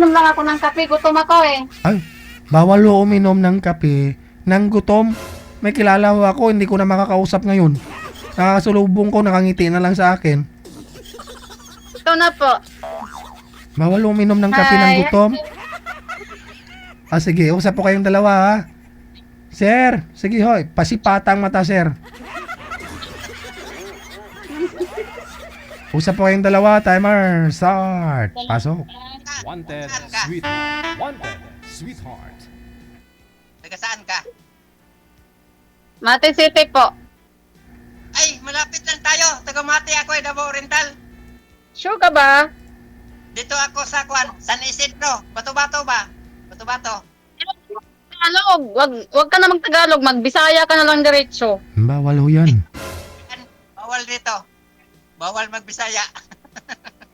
Inom lang ako ng kape, gutom ako eh. Ay, bawal ho uminom ng kape ng gutom. May kilala ho ako, hindi ko na makakausap ngayon. Nakakasulubong ko, nakangiti na lang sa akin. Ito na po. Bawal ho uminom ng kape ng Hi. gutom. Ah, sige, usap po kayong dalawa ha. Sir, sige hoy, pasipatang mata sir. Usap po kayong dalawa, timer, start. Pasok. Wanted, sweetheart. Taga saan ka? Mate City po. Ay, malapit lang tayo. Taga Mati ako eh, Davao Oriental. Sure ka ba? Dito ako sa San Isidro. Bato-bato ba? Bato-bato. Tagalog. Wag ka na mag-Tagalog. Mag-Bisaya ka na lang diretso. Bawal ho yan. Yan, bawal dito. Bawal magbisaya.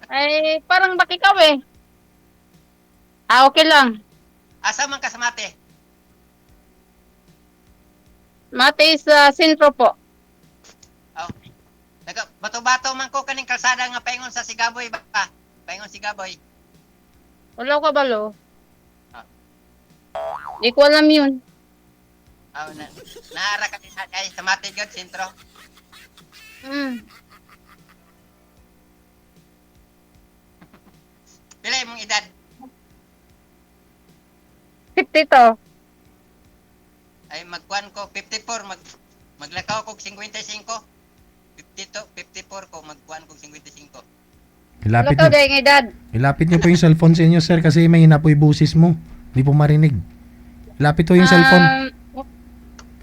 Ay, parang baki ikaw eh. Ah, okay lang. Asa man ka sa Mati? Mate is sentro po. Oh. Taga bato-bato man ko kaning kalsada nga paingon sa Sigaboy ba? Paingon Sigaboy. Wala ka balo. Ah. Di ko alam yun. Oh, naara ka din ay sa Mati gyud sentro. Hmm. Pila imong edad? 50 to. Ay magkuan ko 54 maglakaw ko 55. 54 ko magkuan ko 55. Wala Ilapit ka niyo, dahil edad. ilapit niyo po yung cellphone sa inyo sir kasi may hina po yung busis mo. Hindi po marinig. Ilapit po yung cellphone.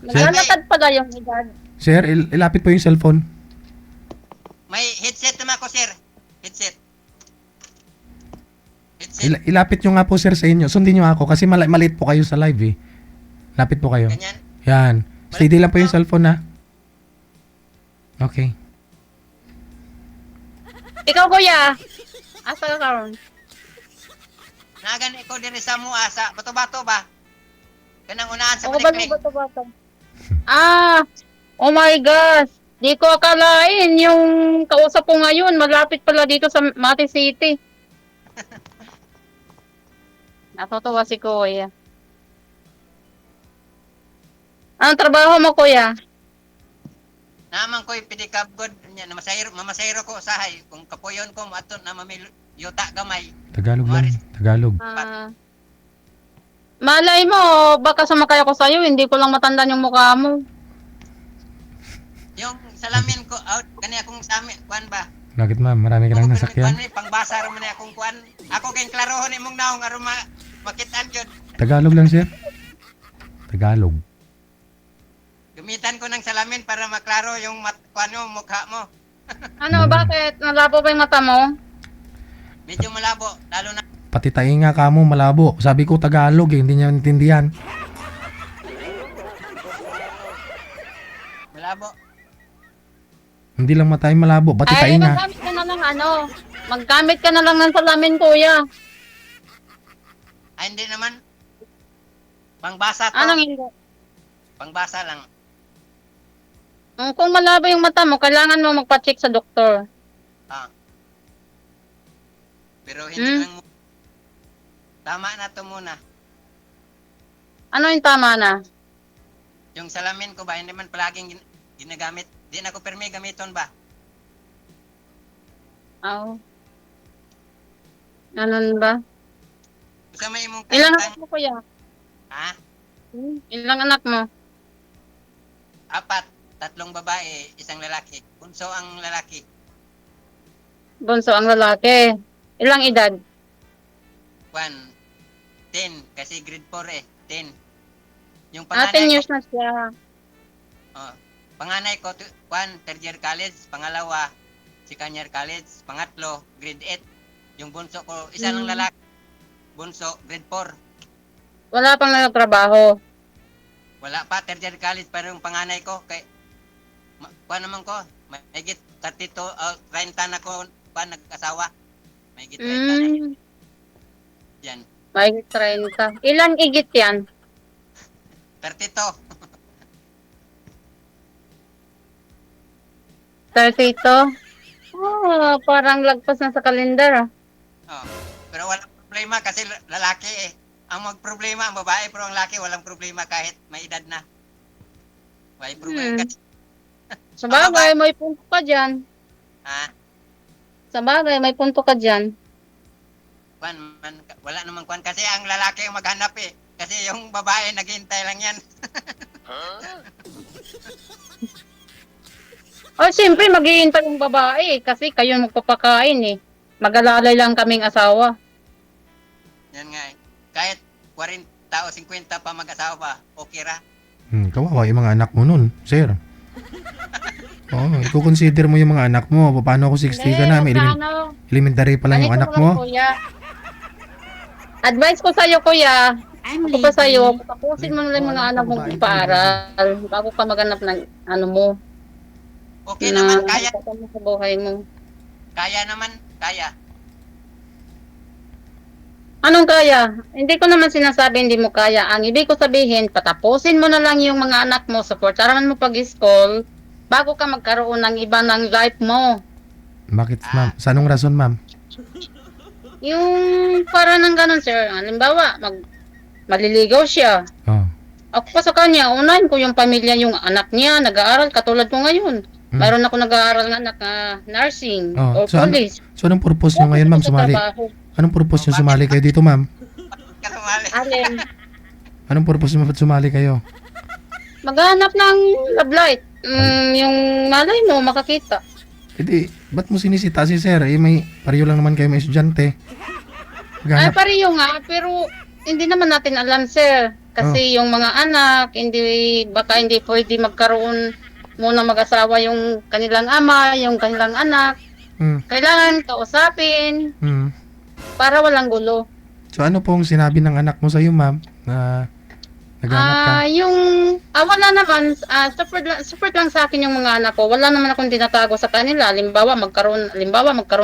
Naglalakad pala yung edad. Sir, ilapit po yung cellphone. May headset naman ako, sir. Headset. Headset. Ilapit nyo nga po sir sa inyo. Sundin nyo ako kasi maliit po kayo sa live eh. Lapit po kayo. Ganyan. Yan. Steady lang po yung cellphone ha. Okay. Ikaw kuya. Asa ka karon? Nagan ko diri sa mua sa bato-bato ba? Kanang unaan sa Ako ba palikpik. bato-bato? Ah! Oh my gosh! Di ko akalain yung kausap ko ngayon. Malapit pala dito sa Mati City. Natutuwa si kuya. Anong trabaho mo kuya? Naman ko ipidikab god nya mamasayro ko usahay kung kapuyon ko maton na yuta gamay. Tagalog lang. Tagalog. Malay mo, baka sumakay ako sa'yo, hindi ko lang matandaan yung mukha mo. Yung salamin ko out kani akong samin kuan ba? Bakit ma'am? Marami ka lang nasakyan. Kuan pangbasa ra man akong kuan. Ako kay klarohon imong naong aron makitaan gyud. Tagalog lang sir. Tagalog. Gamitan ko ng salamin para maklaro yung kuan mo mukha mo. Ano, bakit? Malabo ba yung mata mo? Medyo malabo lalo na Pati tainga ka mo malabo. Sabi ko Tagalog eh. Hindi niya intindihan. malabo. Hindi lang mata yung malabo. Pati Ay, tainga. maggamit ka na lang maggamit ka na lang ng salamin, kuya. Ay hindi naman. Pangbasa to. Anong hindi? Pangbasa lang. Kung malabo yung mata mo, kailangan mo magpa-check sa doktor. Ah. Pero hindi Hmm? lang tama na to muna. Ano yung tama na? Yung salamin ko ba, hindi man palaging ginagamit. Di na ko permi gamiton ba? Oo. Ganun ba? Sa may imong Ilang kantang, anak mo, kuya? ha? Ilang anak mo? 4, 3 babae, 1 lalaki. Bunso ang lalaki. Bunso ang lalaki. Ilang edad? 1, 10, kasi grade 4 eh, 10. Yung 10 panganay years ko, na siya. panganay ko, 3rd year college, pangalawa, 2nd year college, pangatlo, grade 8. Yung bunso ko, isa lang lalaki. Bunso, grade 4. Wala pang nagtrabaho. Wala pa, 3rd year college, pero yung panganay ko, kay, kuha naman ko, mahigit 32, 30 na ko, nag-asawa. Mahigit 30 na yan. May 30. Ilang igit yan? 32. 32? Oh, parang lagpas na sa kalendar. Oh. Pero wala problema kasi lalaki eh. Ang magproblema ang babae pero ang laki walang problema kahit may edad na. May problema kasi. Sa bagay, may punto ka dyan. Ha? Sa bagay, may punto ka dyan. Wala namang kwan kasi ang lalaki ang maghanap eh. Kasi yung babae naghihintay lang yan. Oh, siyempre, maghihintay yung babae kasi kayo magpapakain eh. Mag-alalay lang kaming asawa. Yan nga eh. Kahit 40 o 50 pa mag-asawa pa, okay ra. Kawawa yung mga anak mo nun, sir. Oo, i-consider mo yung mga anak mo. Paano ako 60 ka na? May Paano? elementary pa lang yung Ganito anak lang, mo. Kuya. Advice ko sa'yo, kuya. Ako pa sa'yo, tapusin mo na lang yung mga anak mong ipaaral bago ka maghanap ng ano mo. Okay naman, kaya. Mo sa buhay mo. Kaya naman, kaya. Anong kaya? Hindi ko naman sinasabi hindi mo kaya. Ang ibig ko sabihin, patapusin mo na lang yung mga anak mo, supportaran mo pag-school, bago ka magkaroon ng iba ng life mo. Bakit, ma'am? Sa anong rason, ma'am? Yung para ng ganun, sir. Halimbawa, maliligaw siya. Oh. Ako pa sa kanya, unahin ko yung pamilya, yung anak niya, nag-aaral, katulad ko ngayon. Mayroon ako nag-aaral ng anak na nursing Oh, or so police. So, anong purpose nyo ngayon, ma'am, sumali? Anong purpose nyo sumali kayo dito, ma'am? Kasumali. Alin, Anong purpose nyo sumali kayo? maghanap ng love light. Yung malay mo, makakita. Hindi, ba't mo sinisita si sir? Eh, pareho lang naman kayo may estudyante. Ay, Maghanap. pareho nga, pero hindi naman natin alam, sir. Kasi yung mga anak, baka hindi pwede magkaroon muna mag-asawa yung kanilang ama, yung kanilang anak. Kailangan kausapin para walang gulo. So, ano pong sinabi ng anak mo sa'yo, ma'am, na naghanap ka? Wala naman, support lang sa akin yung mga anak ko. Wala naman akong tinatago sa kanila. Halimbawa, magkaroon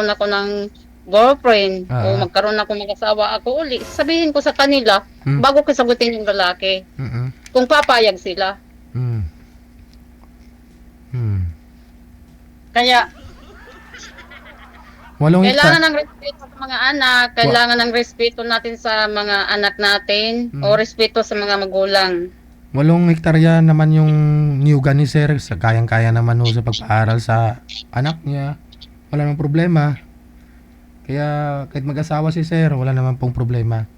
ako ng girlfriend o magkaroon ako mag-asawa ako uli. Sabihin ko sa kanila, bago ko sagutin yung lalaki. Kung papayag sila. Kaya, kailangan ng respeto sa mga anak, kailangan ng respeto natin sa mga anak natin, o respeto sa mga magulang. 8 hektarya naman yung niyugan ni sir. Kayang-kaya naman ho sa pagpaaral sa anak niya. Wala namang problema. Kaya kahit mag-asawa si sir, wala naman pong problema.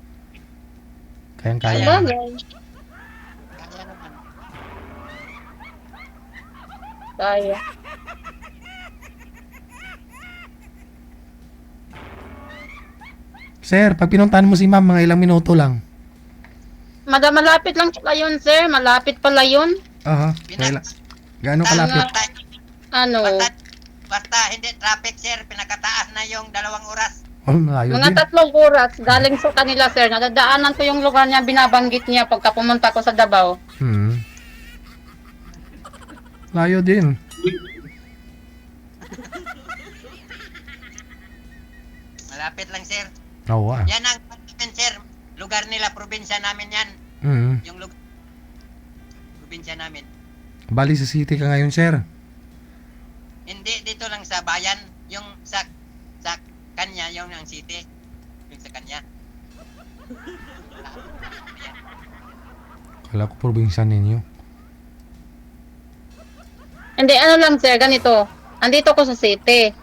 Kayang-kaya. Bagay. Kaya naman. Kaya. Sir, pag pinuntahan mo si ma'am, mga ilang minuto lang. Malapit lang pala yun, sir. Malapit pala yun. Aha. Gaano kalapit? Basta hindi traffic sir, pinakataas na yung 2 oras. Oh, malayo Mga din. 3 oras. Galing sa kanila, sir. Nadadaanan ko yung lugar niya, binabanggit niya pagka pumunta ko sa Davao. Layo din. Malapit lang sir. Oo ah. Yan ang sir, lugar nila, probinsya namin yan. Yung lugar, probinsya namin. Bali sa city ka ngayon, sir. Hindi, dito lang sa bayan, yung sa kanya, yung ang city. Yung sa kanya. Kala ko probinsya ninyo. Hindi, ano lang, sir. Ganito. Andito ko sa city.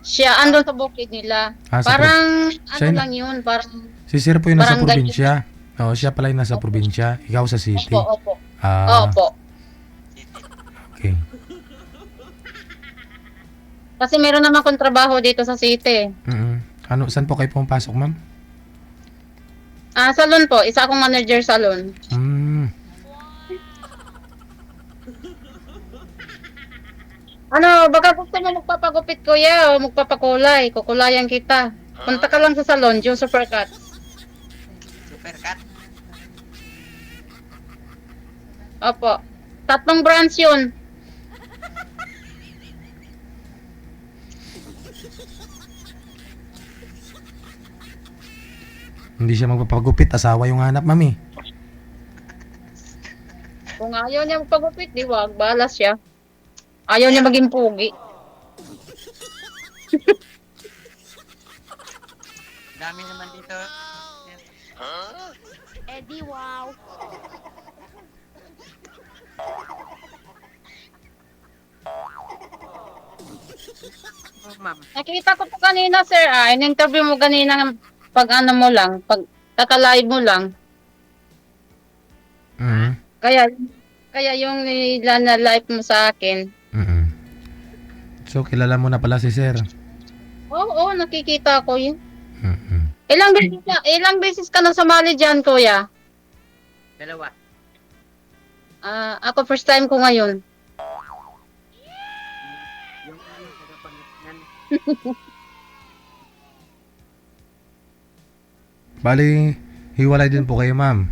Siya, andun sa bukid nila. Parang, siya lang yun. Parang, Si sir po yung nasa Barangay probinsya. Oo, siya pala yung nasa probinsya. Ikaw sa city. opo. Ah, Opo. okay. Kasi meron naman akong trabaho dito sa city. Saan po kayo pumapasok, ma'am? Salon po. Isa akong manager salon. Baka gusto mo magpapagupit, kuya, o magpapakulay. Kukulayan kita. Punta ka lang sa salon, Joe Supercut. Supercut? Opo. 3 branch yun. Hindi siya magpapagupit. Asawa yung hanap, mami. Kung ayaw niya magpagupit, di wag. Balas siya. Ayaw niya maging pugi. Dami naman dito dito. Eddie, wow. Oh, ma'am. Nakita ko po kanina, sir, in-interview mo kanina pag ano mo lang, pag kakalive mo lang. Mm. Kaya yung na live mo sa akin. Mm. So, kilala mo na pala si sir. Oo, nakikita ko yun. Mm. Ilang beses ka na sumali dyan, kuya? Dalawa. Ako first time ko ngayon. Yung ano, nagapangitan. Bali, hiwalay din po kayo, ma'am.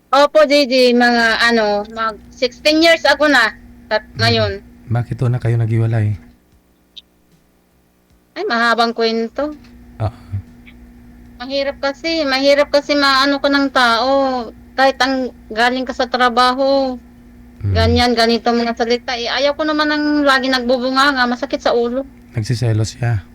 Opo, JJ, mag 16 years ako na. At ngayon, Bakit to na kayo naghiwalay? ay mahabang kwento. Ah. Mahirap kasi maano ko ng tao. Kahit ang galing ka sa trabaho, Mm. ganyan, ganito mga salita. Ayaw ko naman ng lagi nagbubunganga, masakit sa ulo. Nagsiselos siya.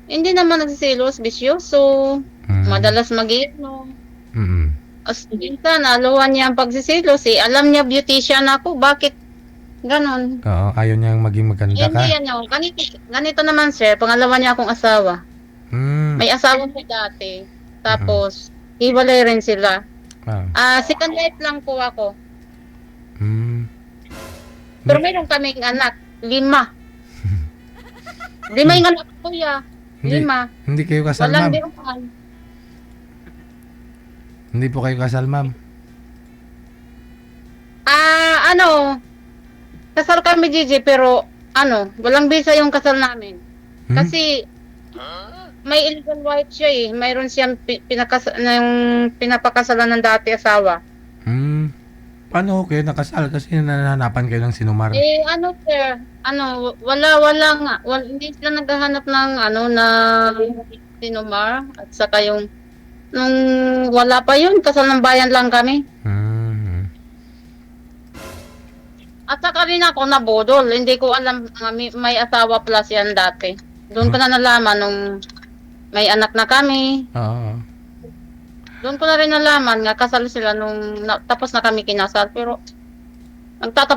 Hindi naman nagsisilos, bisyoso, Mm. madalas mag-iinom. Mm. As minsan, aluhan niya ang pagsisilos. Alam niya beautician ako, bakit ganon? Oo, ayaw niyang maging maganda ka. Hindi yan, ganito naman sir, pangalawa niya akong asawa. Mm. May asawa ko dati. Tapos, hiwalay rin sila. Second wife lang po ako. Mm. Pero mayroon kaming anak, 5. 5 yung anak ko, kuya. Hindi, 5. hindi kayo kasal, Walang ma'am. biruan. Hindi po kayo kasal, ma'am. Kasal kami, Gigi, pero walang visa yung kasal namin. Hmm? Kasi, may illegal wife siya eh. Mayroon siyang pinapakasalan ng dati asawa. Hmm. Paano kayo nakasal? Kasi nananapan kayo ng sinumar. Sir, wala nga. Hindi sila naghahanap ng, sinumar. At saka nung wala pa yun, kasal ng bayan lang kami. Hmm. At saka rin ako nabudol. Hindi ko alam, may asawa plus yan dati. Doon ko na nalaman nung may anak na kami. Oo. Doon ko na rin nalaman nga kasal sila tapos na kami kinasal. Pero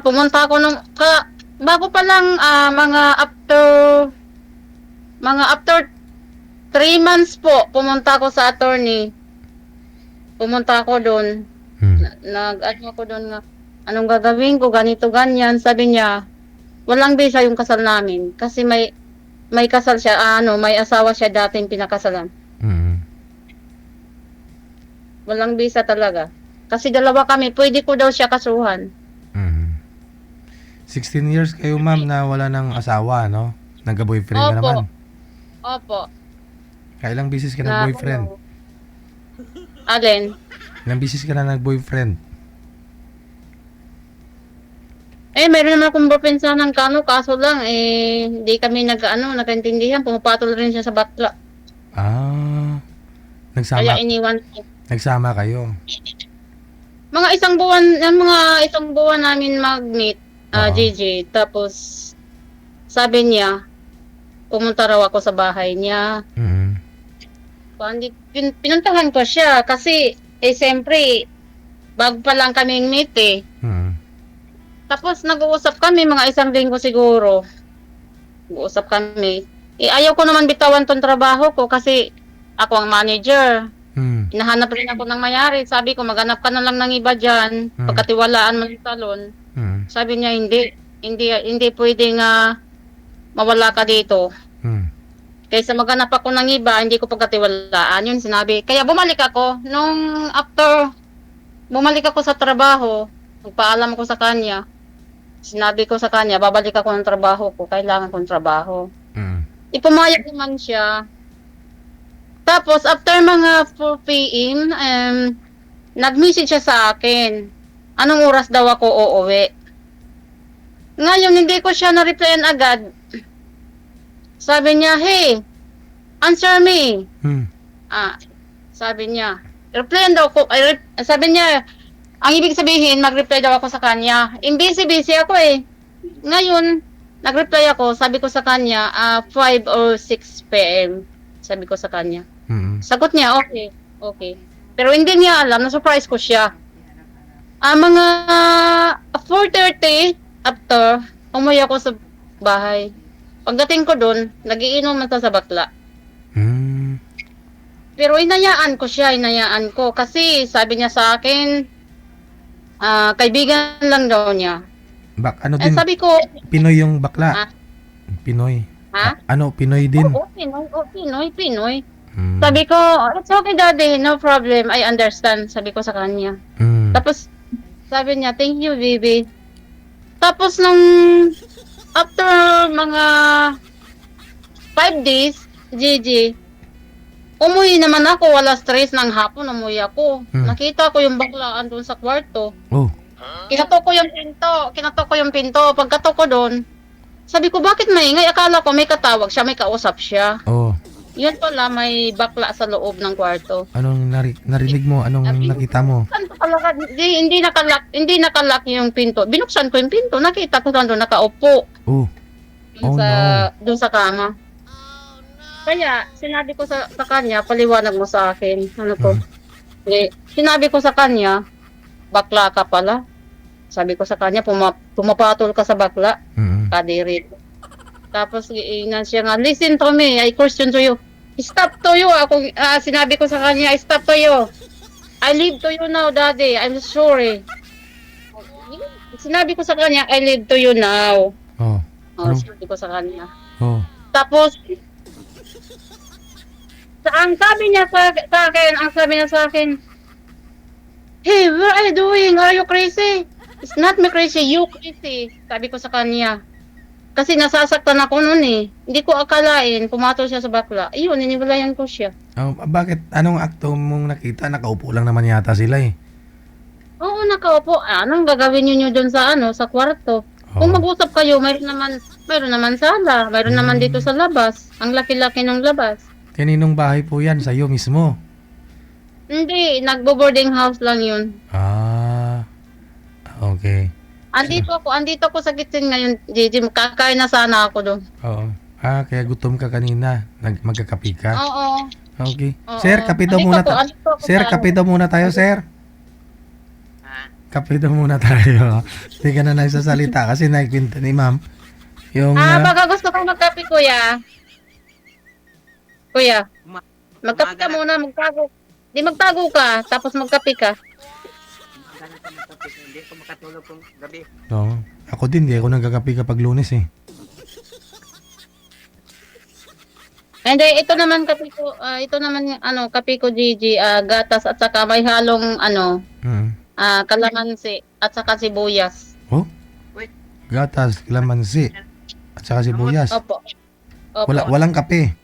pumunta ako bago pa lang mga after 3 months po, pumunta ako sa attorney. Pumunta ako doon. Ako doon nga, anong gagawin ko, ganito, ganyan. Sabi niya, walang visa yung kasal namin. Kasi may kasal siya, may asawa siya dating pinakasalan. Hmm. Walang visa talaga. Kasi dalawa kami, pwede ko daw siya kasuhan. Hmm. 16 years kayo, ma'am, na wala ng asawa, no? Nagka-boyfriend ka Opo. naman. Opo. Kailang bisis ka nag-boyfriend? Alin? Ilang bisis ka na nag-boyfriend? Meron naman akong boyfriend sa ng kaso lang, hindi kami nagkaintindihan, pumapatol rin siya sa batla. Kaya iniwan ko. Nagsama kayo? Mga isang buwan namin mag-meet, JJ. Tapos, sabi niya, pumunta raw ako sa bahay niya. Mm. Pinuntahan ko siya kasi, siyempre, bago pa lang kaming meet eh. Mm. Tapos nag-uusap kami, mga isang linggo siguro. Nag-uusap kami. Ayaw ko naman bitawan tong trabaho ko kasi ako ang manager. Mm. Hinahanap rin ako ng mayari. Sabi ko, maghanap ka na lang ng iba dyan. Pagkatiwalaan mo yung salon. Mm. Sabi niya, hindi pwede nga mawala ka dito. Mm. Kaysa maghanap ako ng iba, hindi ko pagkatiwalaan. Yun sinabi. Kaya bumalik ako. Nung after, bumalik ako sa trabaho, nagpaalam ko sa kanya. Sinabi ko sa kanya, babalik ako ng trabaho ko. Kailangan kong trabaho. Mm. Ipumayag naman siya. Tapos, after mga 4 p.m., nag-message siya sa akin. Anong oras daw ako uuwi? Ngayon, hindi ko siya na-replyan agad. Sabi niya, hey, answer me. Mm. Sabi niya, replyan daw ko. Sabi niya, ang ibig sabihin, mag-reply daw ako sa kanya. Busy ako eh. Ngayon, Nag-reply ako, sabi ko sa kanya, 5 or 6 p.m. Sabi ko sa kanya. Sagot niya, okay, okay. Pero hindi niya alam, na-surprise ko siya. Mga 4:30 after, umuwi ako sa bahay. Pagdating ko doon, nagiinom man sa bakla. Pero inayaan ko kasi sabi niya sa akin, kaibigan lang daw niya. Ano din? Sabi ko, Pinoy yung bakla. Ah? Pinoy. ha? Ano, Pinoy din? Oo, Pinoy. Sabi ko, it's okay daddy, no problem, I understand, sabi ko sa kanya. Tapos, sabi niya, thank you, baby. Tapos, after mga 5 days, Gigi, umuwi naman ako, wala stress ng hapon, umuwi ako. Nakita ko yung baklaan doon sa kwarto. Oh. Kinatok ko yung pinto. Pagkatok ko doon, sabi ko, bakit maingay? Akala ko may katawag siya, may kausap siya. Oh. Yun pala, may bakla sa loob ng kwarto. Anong narinig mo? Anong nakita mo? Hindi nakalak yung pinto. Binuksan ko yung pinto. Nakita ko doon nakaupo. Oh. Doon sa kama. Kaya, sinabi ko sa kanya, paliwanag mo sa akin. Ano ko? Sinabi ko sa kanya, bakla ka pala. Sabi ko sa kanya, pumapatol ka sa bakla. Kadiri. Tapos, siya nga, listen to me, I question to you. Stop to you. Sinabi ko sa kanya, stop to you. I leave to you now, daddy. I'm sorry. Sinabi ko sa kanya, I leave to you now. Sinabi ko sa kanya. Tapos, ang sabi niya sa akin, hey, what are you doing? Are you crazy? It's not me crazy, you crazy. Sabi ko sa kanya. Kasi nasasaktan ako noon eh. Hindi ko akalain, pumatol siya sa bakla. Ayun, iniwalayan ko siya. Bakit? Anong akto mong nakita? Nakaupo lang naman yata sila eh. Oo, nakaupo. Anong gagawin niyo doon sa kwarto? Kung mag-usap kayo, mayroon naman sala. Mayroon naman dito sa labas. Ang laki-laki ng labas. Kaninong bahay po yan? Sa'yo mismo? Hindi, nagbo-boarding house lang yun. Okay. Andito ako sa kitchen ngayon, Gigi. Kakain na sana ako doon. Oo. Kaya gutom ka kanina. Magkakape ka? Oo. Okay. Oo. Sir, kape daw muna tayo. Sir, kape daw muna tayo, sir. Kape daw muna tayo. Hindi ka na nagsasalita kasi nagkwento ni ma'am. Yung, baka gusto kong magkape, kuya. Kuya, magkape ka muna, magtago. Di magtago ka, tapos magkape ka. Hindi ko makatulog kung gabi. Oo. Ako din, di ako nagkakape kapag Lunes eh. Hindi, ito naman kape ko, kape ko, Gigi, gatas at saka may halong, kalamansi at saka sibuyas. Oh? Gatas, kalamansi, at saka sibuyas. Opo. Walang kape.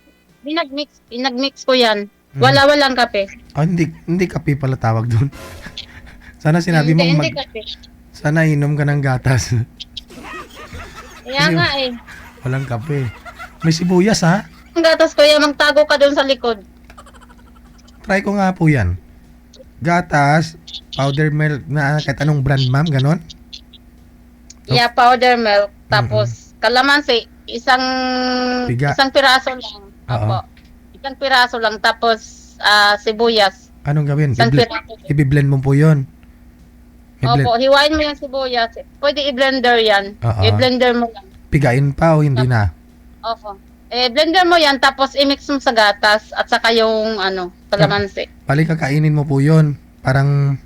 Pinagmix ko yan. Walang kape. Hindi kape pala tawag doon. Sana sinabi mo hindi kape. Sana inom ka ng gatas. Kaya nga eh. Walang kape. May sibuyas ha? Ang gatas, kuya, magtago ka doon sa likod. Try ko nga po yan. Gatas, powder milk na kahit anong brand, ma'am, ganon? Yeah, powder milk. Tapos, kalamansi, isang piraso lang. Opo. Isang piraso lang. Tapos, sibuyas. Anong gawin? Isang piraso. I-blend mo po yun. Opo, hiwain mo yung sibuyas. Pwede i-blender yan. I-blender mo lang. Pigain pa o hindi na? Opo. Blender mo yan, tapos i-mix mo sa gatas at saka yung kalamansi. Balik kakainin mo po yun. Parang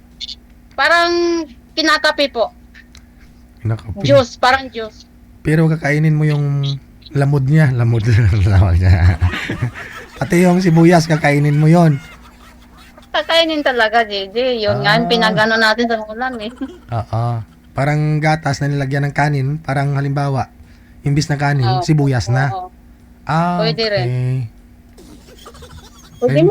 kinakape po. Kinakape. Juice, parang juice. Pero kakainin mo yung lamod niya. Lamod niya. Pati yung sibuyas, kakainin mo yon. Kakainin talaga, Gigi. Yun nga, pinagano natin sa ulam eh. Oo. Parang gatas na nilagyan ng kanin. Parang halimbawa, imbis na kanin, sibuyas na. Pwede okay. rin. Pwede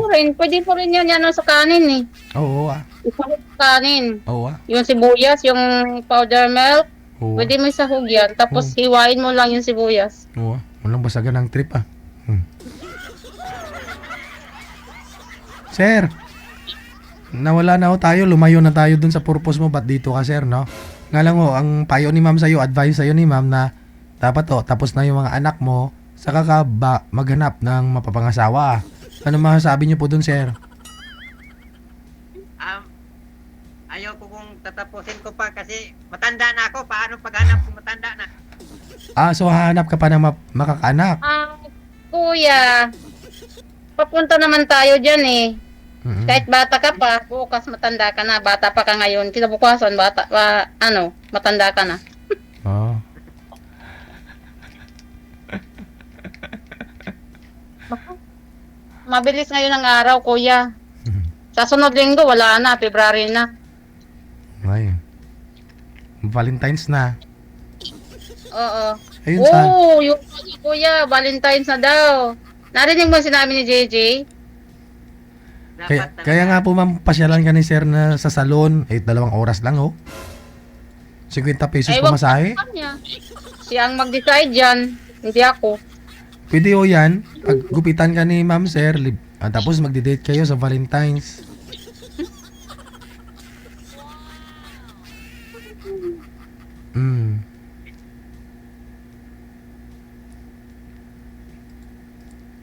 mo rin yun sa kanin eh. Oo Isahog kanin. Oo Yung sibuyas, yung powder milk, Oo. pwede mo isahog yan. Tapos hiwain mo lang yung sibuyas. Oo Walang basagan ng trip Sir, nawala na tayo. Lumayo na tayo dun sa purpose mo. Ba't dito ka, sir, no? Nga lang ang payo ni ma'am sa'yo, advice sa'yo ni ma'am na Dapat tapos na yung mga anak mo, saka ka ba maghanap ng mapapangasawa. Ano masasabi niyo po dun, sir? Ayaw ko kung tatapusin ko pa kasi matanda na ako. Paano paghanap kung matanda na? So hahanap ka pa ng makakaanak. Kuya, papunta naman tayo dyan eh. Mm-mm. Kahit bata ka pa, bukas matanda ka na. Bata pa ka ngayon, kinabukasan, matanda ka na. Oh. Mabilis ngayon ang araw, kuya. Sa sunod linggo, wala na, February na. Ay. Valentine's na. Oo. Ayun sa... Yung kuya, Valentine's na daw. Narinig mo sinabi ni JJ? Kaya nga po ma'am, pasyalan ka ni sir na sa salon. 2 oras lang 50 pesos wag pamasahe. niya. Siya ang mag-decide dyan, hindi ako. Pwede yan. Paggupitan ka ni ma'am sir, tapos magdi-date kayo sa Valentine's.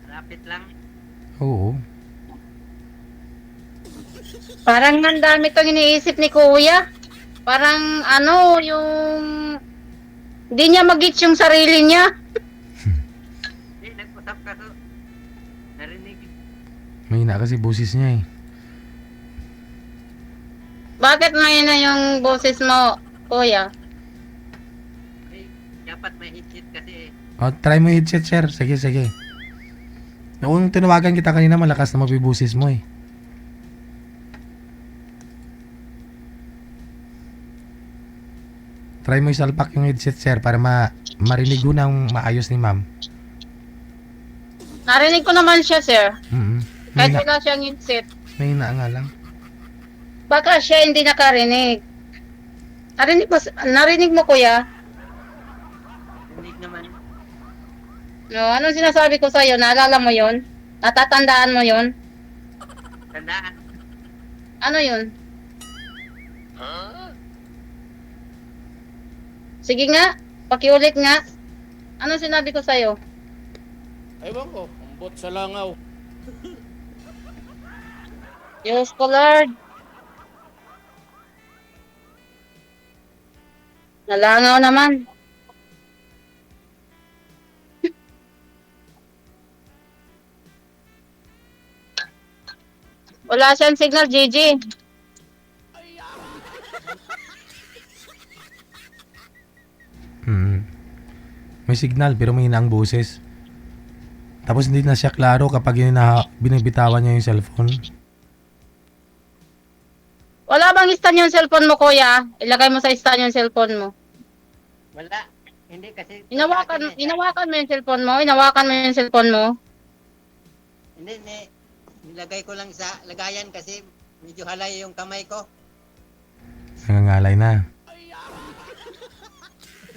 Lapit lang. Oo. Parang ang dami itong iniisip ni kuya. Parang yung... Hindi niya mag-gets yung sarili niya. Hindi, nag-usap ka so. Narinig. Mahina kasi boses niya eh. Bakit mahina yung boses mo, kuya? Dapat may headset kasi Try mo yung headset sir. Sige. Noong tinawagan kita kanina, malakas na mabiboses mo eh. Try mo isalpak yung headset sir para marinig ko ng maayos ni ma'am. Narinig ko naman siya, sir. Kahit Mahina, wala siyang headset. mahina nga lang. Baka siya hindi nakarinig. Narinig mo, kuya? narinig naman. No, anong sinasabi ko sa'yo? Naalala mo yon? Natatandaan mo yon? Tandaan. Ano yun? Sige nga, pakiulit nga. Ano sinabi ko sa'yo? Ewan ko, umbot sa langaw. Diyos ko, Lord. Nalangaw naman. Wala siyang signal, Gigi. May signal pero mahina ang boses. Tapos hindi na siya klaro kapag binibitawan niya yung cellphone. Wala bang stand yung cellphone mo, kuya? Ilagay mo sa stand yung cellphone mo. Wala. Hindi kasi Inawakan mo yung cellphone mo? Inawakan mo yung cellphone mo? Hindi. Nilagay ko lang sa lagayan kasi medyo halay yung kamay ko. Nangangalay na.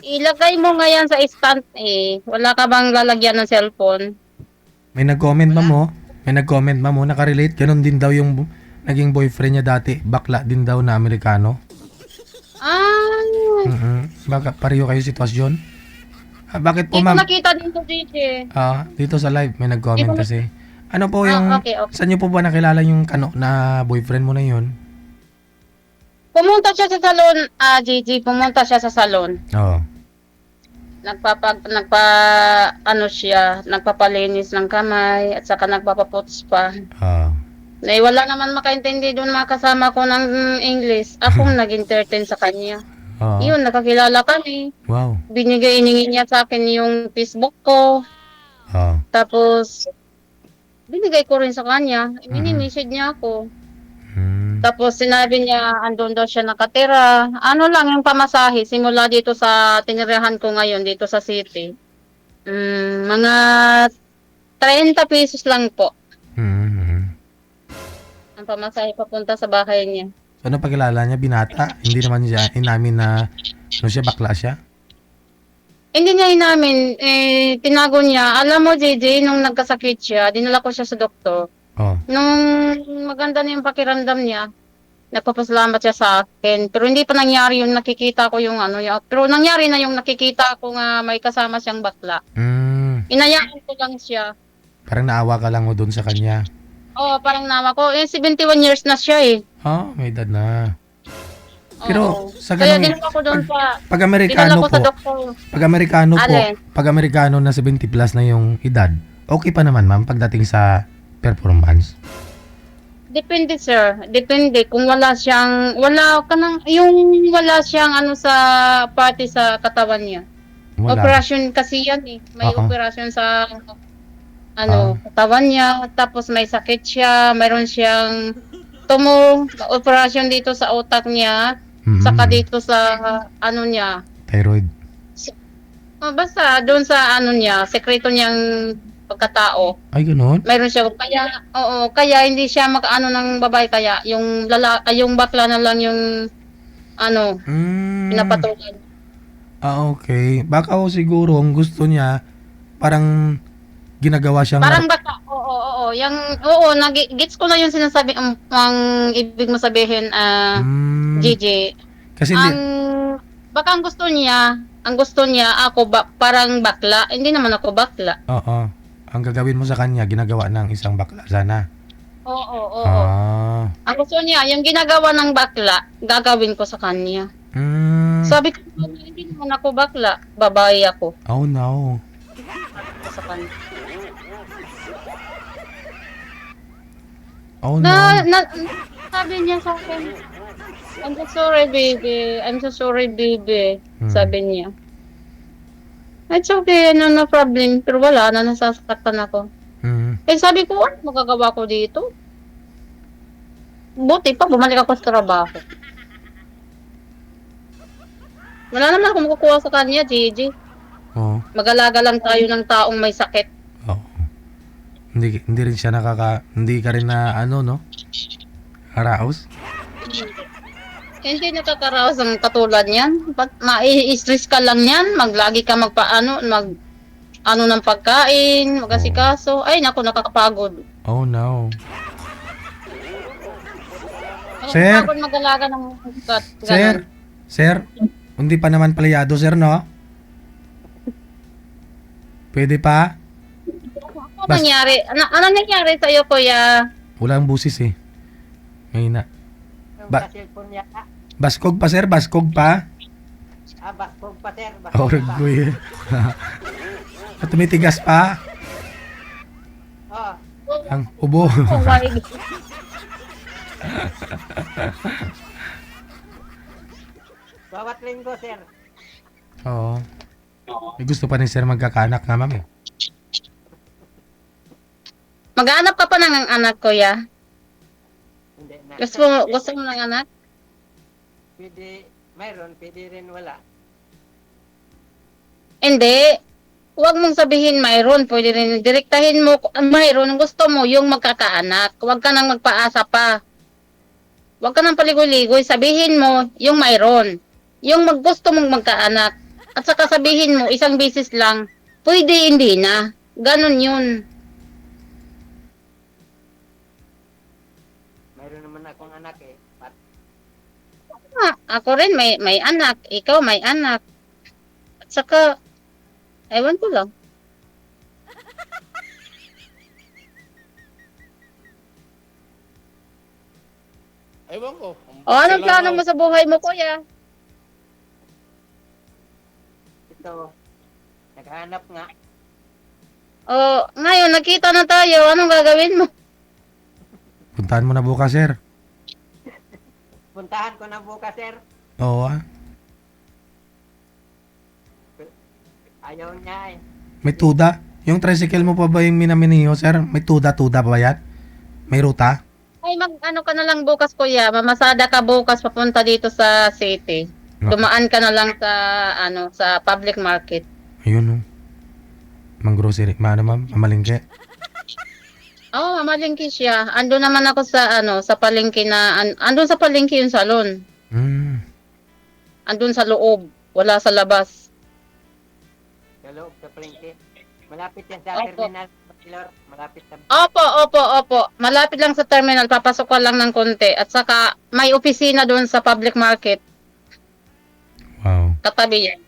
Ilagay mo ngayon sa stand eh. Wala ka bang lalagyan ng cellphone? May nag-comment ba mo? Nakarelate. Ganon din daw yung naging boyfriend niya dati. Bakla din daw na Amerikano. Baka pareho kayo sitwasyon? Bakit po Hindi ko ma'am? nakita din sa DJ. Dito sa live may nag-comment kasi. Ano po yung... Okay. Saan niyo po ba nakilala yung na boyfriend mo na yun? Pumunta siya sa salon, Gigi. Pumunta siya sa salon. Oo. Nagpapalinis ng kamay at saka nagpapaputs pa. Wala naman makaintindi doon mga kasama ko ng English. Akong nag-entertain sa kanya. Yun, nakakilala kami. Wow. Iningi niya sa akin yung Facebook ko. Tapos, binigay ko rin sa kanya. Mini-message niya ako. Tapos sinabi niya, andun daw siya nakatira. Ano lang yung pamasahe, simula dito sa tinirahan ko ngayon, dito sa city. Mga 30 pesos lang po. Ang pamasahe papunta sa bahay niya. So, ano pagkilala niya? Binata? Hindi naman siya inamin na bakla siya? Hindi niya inamin. Tinago niya. Alam mo, JJ, nung nagkasakit siya, dinala ko siya sa doktor. Nung maganda na yung pakiramdam niya, nagpapasalamat siya sa akin. Pero hindi pa nangyari yung nakikita ko yung ano, pero nangyari na yung nakikita ko nga may kasama siyang bakla. Inayaan ko lang siya. Parang naawa ka lang mo doon sa kanya. Oo, parang nawa ko. 71 years na siya eh. May edad na. Pero Oo. sa Kaya ganung dinala ko doon pag dinala Amerikano ko po, sa doktor. Alin? pag Amerikano na 70 plus na yung edad, okay pa naman ma'am pagdating sa performance. Depende sir. Depende kung wala siyang ano sa party sa katawan niya. Wala. Operasyon kasi yan eh. May Oo. operasyon sa katawan niya, tapos may sakit siya, mayroon siyang operasyon dito sa utak niya, saka dito sa ano niya. Thyroid. Basta doon sa ano niya, sekreto niyang pagkatao. Ay, ganun? Mayroon siya kaya hindi siya makaano ng babae kaya yung bakla na lang yung pinapatulan. Okay. Baka siguro ang gusto niya parang ginagawa siyang Parang baka, gets ko na yung sinasabi, ang ibig mo sabihin, Gigi. Kasi Baka ang gusto niya, ako parang bakla, hindi naman ako bakla. Oo. Ang gagawin mo sa kanya, ginagawa ng isang bakla sana. Oo. Ah. Ang gusto niya, yung ginagawa ng bakla, gagawin ko sa kanya. Sabi ko, hindi naman ako bakla, babae ako. Oh no. Sa kanya. Oh no. Sabi niya sa akin, I'm so sorry, baby. Sabi niya. It's okay, no problem. Pero wala na, nasasaktan ako. Sabi ko, ano magagawa ko dito? Buti pa, bumalik ako sa trabaho. Wala naman akong makukuha sa kanya, Gigi. Oo. Mag-alaga lang tayo ng taong may sakit. Oo. Hindi rin siya hindi ka rin na no? Haraos? Hindi nakakaraos ang katulad niyan. Ma-stress ka lang yan. Maglagi ka ng pagkain, mag-asikaso. Ay, naku, nakakapagod. Oh no. Sir? Nakakapagod mag-alaga ng Sir? Hindi pa naman palyado, sir, no? Pwede pa? Ano nangyari? Ano nangyari sa'yo, kuya? Walang busis eh. Mahina. Cellphone niya. Baskog pa, sir? Baskog pa? Baskog pa, sir. Orgoy. Tumitigas pa? Ang ubo. Oh my God. Bawat linggo, sir. Oo. May gusto pa ni sir magkakanak nga, ma'am eh. Maghanap ka pa ng anak, kuya? Hindi na. Gusto mo ng anak? Pwede, mayroon, pwede rin wala. Hindi. Huwag mong sabihin mayroon. Pwede rin direktahin mo. Mayroon. Gusto mo yung magkakaanak. Huwag ka nang magpaasa pa. Huwag ka nang paligoy-ligoy. Sabihin mo yung mayroon. Yung gusto mong magkaanak. At saka sabihin mo, isang beses lang. Pwede, hindi na. Ganon yun. Mayroon naman akong anak eh. Ako rin may anak. Ikaw may anak. At saka, ewan ko lang. Ewan ko. O, anong plano mo sa buhay mo, kuya? Ito, naghanap nga. O, ngayon, nakita na tayo. Anong gagawin mo? Puntahan mo na bukas, sir. Puntahan ko na bukas, sir. Oo ah. Ayaw niya eh. May tuda. Yung tricycle mo pa ba yung minaminiho, sir? May tuda ba yan? May ruta? Ay, ano ka na lang bukas, kuya. Mamasada ka bukas papunta dito sa city. No. Dumaan ka na lang sa public market. Ayun oh. Mang grocery. Ma'am? Mamalingke. Oo, mamalingki siya. Ando naman ako sa palengke andun sa palengke yung salon. Andun sa loob. Wala sa labas. Sa loob sa palengke. Malapit yan sa Opo. terminal. Taylor, malapit sa... Opo. Malapit lang sa terminal, papasok ka lang ng konti. At saka may opisina doon sa public market, Wow. katabi yan.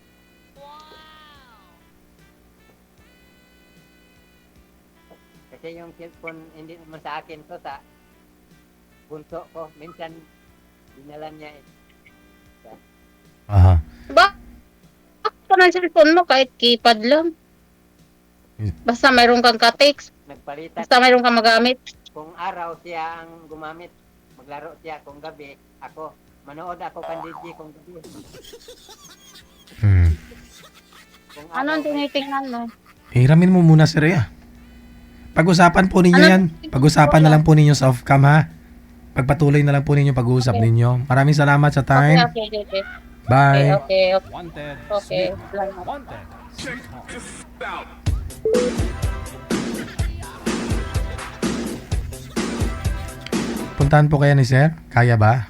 Kasi yung cellphone, hindi naman sa akin to, sa bunso ko. Minsan, dinala niya eh. Aha. Ba? Ako ng cellphone mo kahit keypad lang. Basta mayroon kang ka-text, Nagpalitan. basta mayroon kang magamit. Kung araw siya ang gumamit, maglaro siya. Kung gabi, ako. Manood ako kandiji kung gabi. Hmm. Kung Ano ang araw, tinitingnan mo? Hiramin mo muna, sir, ya. Pag-usapan po ninyo Ano? yan. Pag-usapan na lang po ninyo sa off-cam, ha? Pagpatuloy na lang po ninyo pag-uusap Okay. ninyo. Maraming salamat sa time. Okay. Bye. Okay. Wanted. Okay. Wanted. Puntahan po kaya ni sir? Kaya ba?